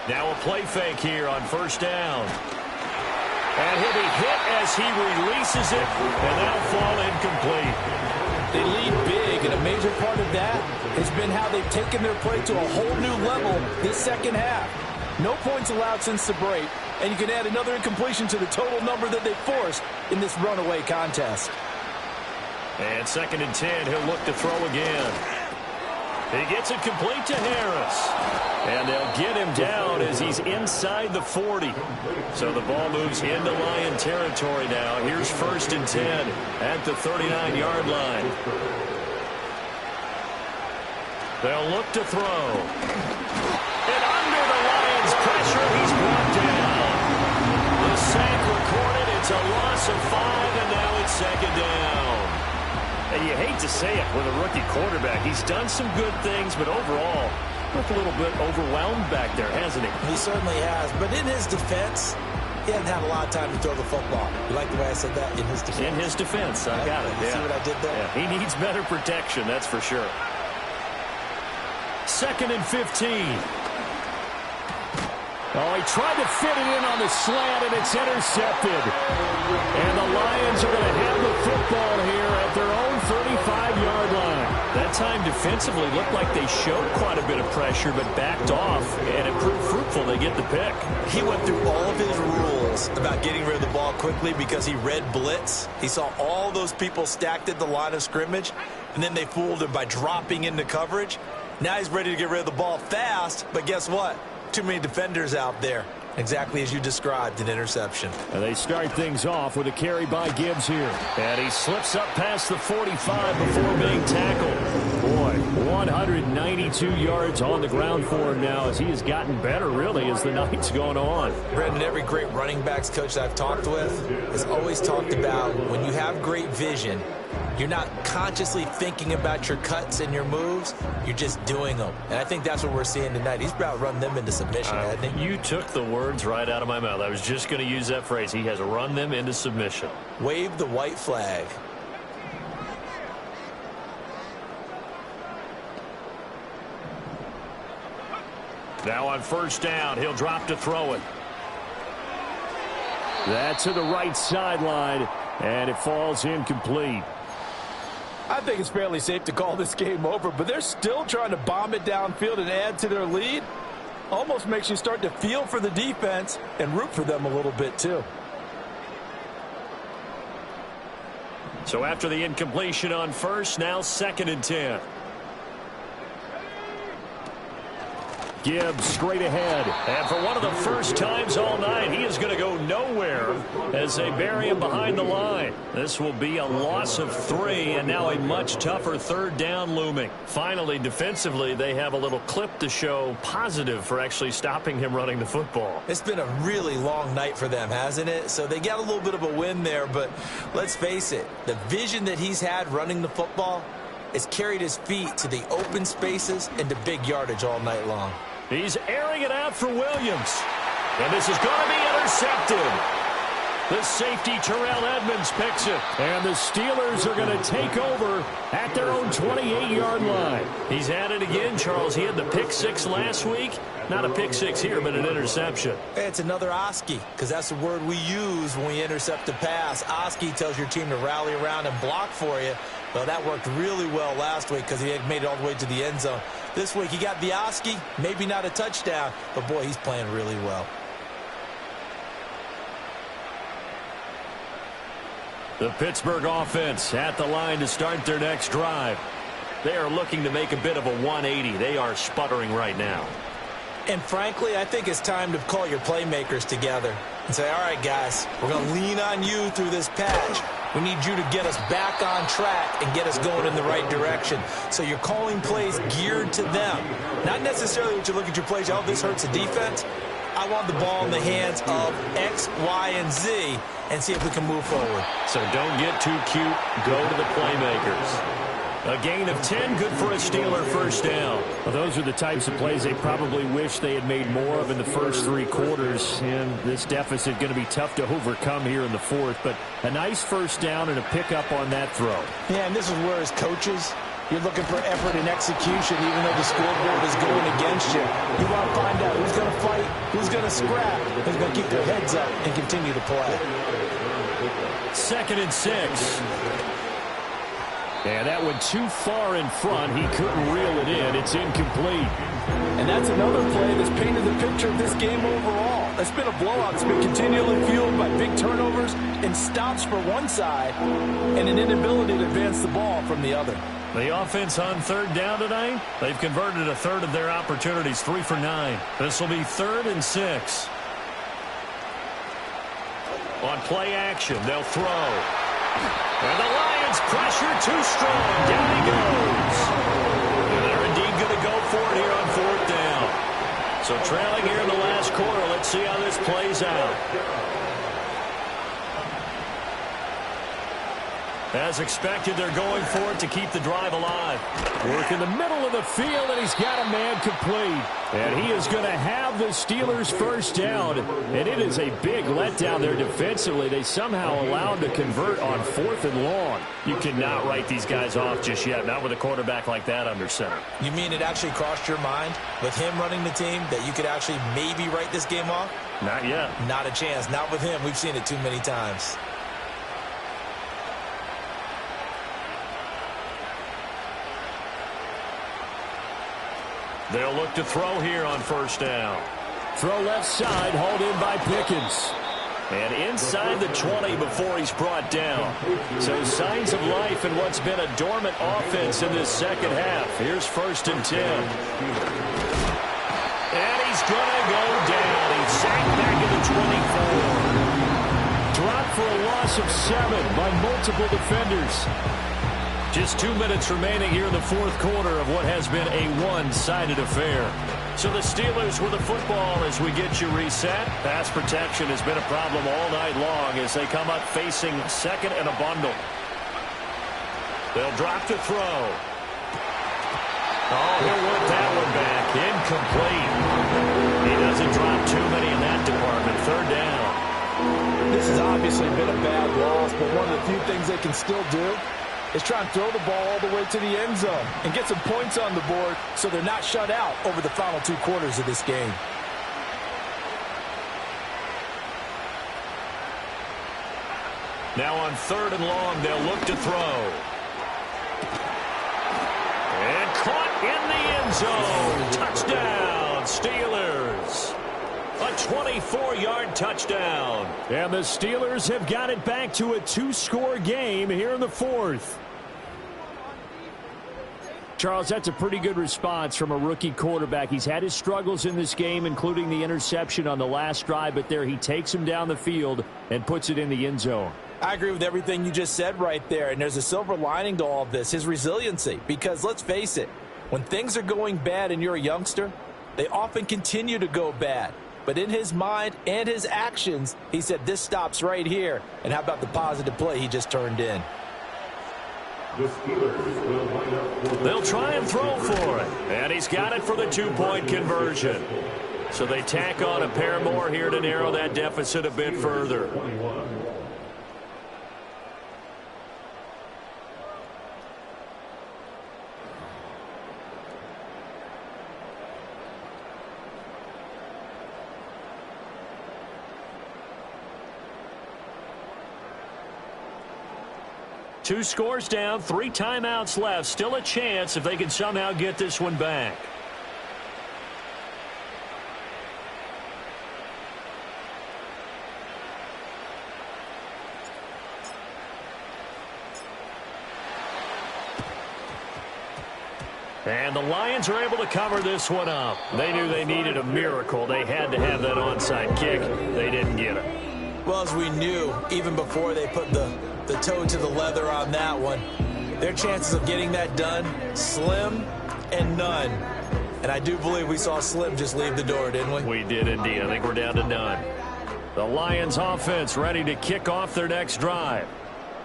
[SPEAKER 1] Now a play fake here on first down. And he'll be hit as he releases it, and that'll fall incomplete.
[SPEAKER 2] They lead big, and a major part of that has been how they've taken their play to a whole new level this second half. No points allowed since the break, and you can add another incompletion to the total number that they forced in this runaway contest.
[SPEAKER 1] And 2nd and 10, he'll look to throw again. He gets it complete to Harris. And they'll get him down as he's inside the 40. So the ball moves into Lion territory now. Here's 1st and 10 at the 39-yard line. They'll look to throw. And under the Lions' pressure, he's brought down. The sack recorded. It's a loss of 5, and now it's 2nd down. And you hate to say it with a rookie quarterback. He's done some good things, but overall, looked a little bit overwhelmed back there, hasn't he?
[SPEAKER 2] He certainly has. But in his defense, he hasn't had a lot of time to throw the football. You like the way I said that? In his defense.
[SPEAKER 1] In his defense. I got it.
[SPEAKER 2] You see what I did there?
[SPEAKER 1] Yeah. He needs better protection, that's for sure. 2nd and 15. Oh, he tried to fit it in on the slant, and it's intercepted. And the Lions are going to have the football here at their own 35-yard line. That time defensively looked like they showed quite a bit of pressure, but backed off, and it proved fruitful. They get the pick.
[SPEAKER 2] He went through all of his rules about getting rid of the ball quickly because he read blitz. He saw all those people stacked at the line of scrimmage, and then they fooled him by dropping into coverage. Now he's ready to get rid of the ball fast, but guess what? Too many defenders out there. Exactly as you described, an interception.
[SPEAKER 1] And they start things off with a carry by Gibbs here. And he slips up past the 45 before being tackled. Boy, 192 yards on the ground for him now as he has gotten better, really, as the night's gone on.
[SPEAKER 2] Brendan, every great running backs coach that I've talked with has always talked about when you have great vision, you're not consciously thinking about your cuts and your moves. You're just doing them. And I think that's what we're seeing tonight. He's about run them into submission, hasn't he?
[SPEAKER 1] You took the words right out of my mouth. I was just going to use that phrase. He has run them into submission.
[SPEAKER 2] Wave the white flag.
[SPEAKER 1] Now on first down, he'll drop to throw it. That's to the right sideline, and it falls incomplete.
[SPEAKER 2] I think it's fairly safe to call this game over, but they're still trying to bomb it downfield and add to their lead. Almost makes you start to feel for the defense and root for them a little bit, too.
[SPEAKER 1] So after the incompletion on first, now 2nd and 10. Gibbs straight ahead. And for one of the first times all night, he is going to go nowhere as they bury him behind the line. This will be a loss of 3, and now a much tougher third down looming. Finally, defensively, they have a little clip to show positive for actually stopping him running the football.
[SPEAKER 2] It's been a really long night for them, hasn't it? So they got a little bit of a win there, but let's face it, the vision that he's had running the football has carried his feet to the open spaces and to big yardage all night long.
[SPEAKER 1] He's airing it out for Williams. And this is going to be intercepted. The safety, Terrell Edmonds, picks it. And the Steelers are going to take over at their own 28-yard line. He's at it again, Charles. He had the pick 6 last week. Not a pick 6 here, but an interception.
[SPEAKER 2] It's another Oski, because that's the word we use when we intercept a pass. Oski tells your team to rally around and block for you. Well, that worked really well last week because he had made it all the way to the end zone. This week he got the Oski, maybe not a touchdown, but boy, he's playing really well.
[SPEAKER 1] The Pittsburgh offense at the line to start their next drive. They are looking to make a bit of a 180. They are sputtering right now.
[SPEAKER 2] And frankly, I think it's time to call your playmakers together and say, all right, guys, we're going to lean on you through this patch. We need you to get us back on track and get us going in the right direction. So you're calling plays geared to them. Not necessarily what you look at your plays, oh, this hurts the defense. I want the ball in the hands of X, Y, and Z and see if we can move forward.
[SPEAKER 1] So don't get too cute. Go to the playmakers. A gain of 10, good for a Steeler first down. Well, those are the types of plays they probably wish they had made more of in the first 3 quarters. And this deficit going to be tough to overcome here in the 4th. But a nice first down and a pickup on that throw.
[SPEAKER 2] Yeah, and this is where as coaches, you're looking for effort and execution, even though the scoreboard is going against you. You want to find out who's going to fight, who's going to scrap, who's going to keep their heads up and continue to play.
[SPEAKER 1] 2nd and 6. And that went too far in front. He couldn't reel it in. It's incomplete.
[SPEAKER 4] And that's another play that's painted the picture of this game overall. It's been a blowout. It's been continually fueled by big turnovers and stops for one side and an inability to advance the ball from the other.
[SPEAKER 1] The offense on 3rd down tonight, they've converted a third of their opportunities, 3 for 9. This will be 3rd and 6. On play action, they'll throw. And the Lions pressure too strong. Down he goes. And they're indeed going to go for it here on 4th down. So trailing here in the last quarter. Let's see how this plays out. As expected, they're going for it to keep the drive alive. Work in the middle of the field, and he's got a man complete. And he is going to have the Steelers first down. And it is a big letdown there defensively. They somehow allowed to convert on 4th and long. You cannot write these guys off just yet, not with a quarterback like that under center.
[SPEAKER 2] You mean it actually crossed your mind with him running the team that you could actually maybe write this game off?
[SPEAKER 1] Not yet.
[SPEAKER 2] Not a chance. Not with him. We've seen it too many times.
[SPEAKER 1] They'll look to throw here on 1st down. Throw left side, hauled in by Pickens. And inside the 20 before he's brought down. So signs of life in what's been a dormant offense in this second half. Here's 1st and 10. And he's going to go down. He's sacked back at the 24. Dropped for a loss of 7 by multiple defenders. Just 2 minutes remaining here in the 4th quarter of what has been a one-sided affair. So the Steelers with the football as we get you reset. Pass protection has been a problem all night long as they come up facing 2nd and a bundle. They'll drop to throw. Oh, he'll work that one back. Incomplete. He doesn't drop too many in that department. 3rd down.
[SPEAKER 4] This has obviously been a bad loss, but one of the few things they can still do is try and throw the ball all the way to the end zone and get some points on the board so they're not shut out over the final 2 quarters of this game.
[SPEAKER 1] Now on 3rd and long, they'll look to throw. And caught in the end zone. Touchdown, Steelers. A 24-yard touchdown. And the Steelers have got it back to a 2-score game here in the 4th. Charles, that's a pretty good response from a rookie quarterback. He's had his struggles in this game, including the interception on the last drive, but there he takes him down the field and puts it in the end zone.
[SPEAKER 2] I agree with everything you just said right there, and there's a silver lining to all of this, his resiliency. Because let's face it, when things are going bad and you're a youngster, they often continue to go bad. But in his mind and his actions, he said, this stops right here. And how about the positive play he just turned in?
[SPEAKER 3] The Steelers will line up for
[SPEAKER 1] They'll try and throw for it. And he's got it for the two-point conversion. So they tack on a pair more here to narrow that deficit a bit further.
[SPEAKER 3] 21.
[SPEAKER 1] Two scores down, 3 timeouts left. Still a chance if they can somehow get this one back. And the Lions are able to cover this one up. They knew they needed a miracle. They had to have that onside kick. They didn't get it.
[SPEAKER 2] Well, as we knew, even before they put the toe to the leather on that one, their chances of getting that done, slim and none. And I do believe we saw Slim just leave the door, didn't we?
[SPEAKER 1] We did indeed. I think we're down to none. The Lions offense ready to kick off their next drive.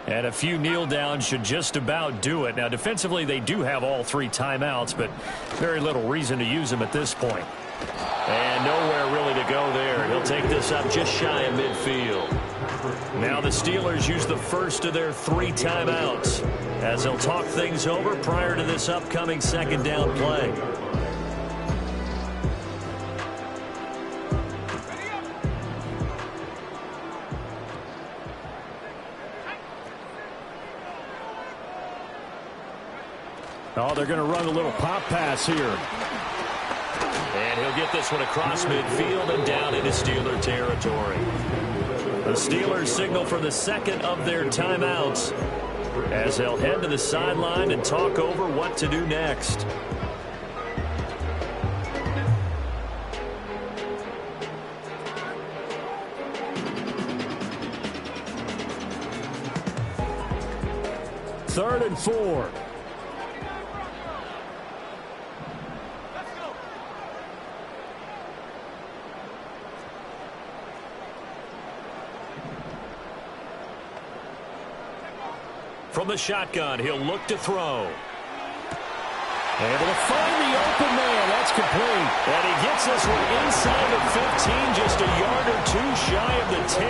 [SPEAKER 1] And a few kneel downs should just about do it. Now, defensively, they do have all 3 timeouts, but very little reason to use them at this point. And nowhere really to go there. He'll take this up just shy of midfield. Now the Steelers use the first of their 3 timeouts as they'll talk things over prior to this upcoming second down play. Oh, they're going to run a little pop pass here. And he'll get this one across midfield and down into Steeler territory. The Steelers signal for the second of their timeouts as they'll head to the sideline and talk over what to do next. Third and 4. From the shotgun, he'll look to throw. Able to find the open man. That's complete. And he gets this one inside the 15, just a yard or 2 shy of the 10.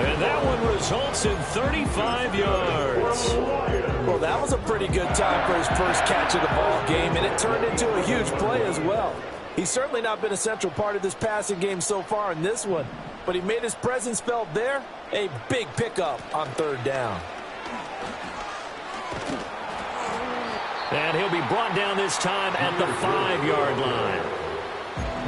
[SPEAKER 1] And that one results in 35 yards.
[SPEAKER 2] Well, that was a pretty good time for his first catch of the ball game, and it turned into a huge play as well. He's certainly not been a central part of this passing game so far in this one, but he made his presence felt there. A big pickup on 3rd down.
[SPEAKER 1] And he'll be brought down this time at the 5-yard line.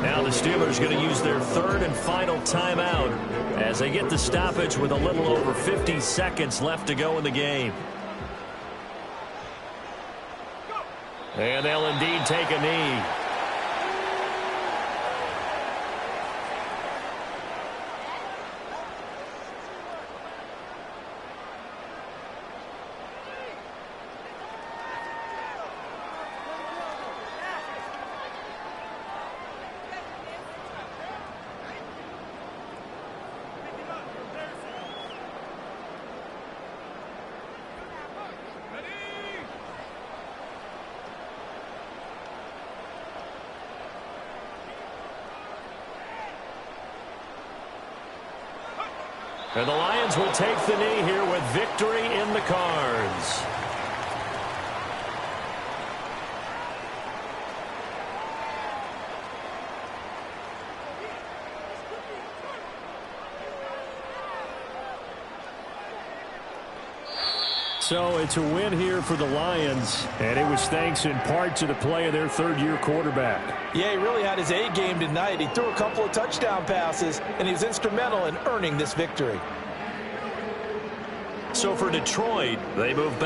[SPEAKER 1] Now the Steelers going to use their 3rd and final timeout as they get the stoppage with a little over 50 seconds left to go in the game. And they'll indeed take a knee. And the Lions will take the knee here with victory in the cards. So it's a win here for the Lions, and it was thanks in part to the play of their 3rd-year quarterback.
[SPEAKER 2] Yeah, he really had his A game tonight. He threw a couple of touchdown passes, and he was instrumental in earning this victory.
[SPEAKER 1] So for Detroit, they move back.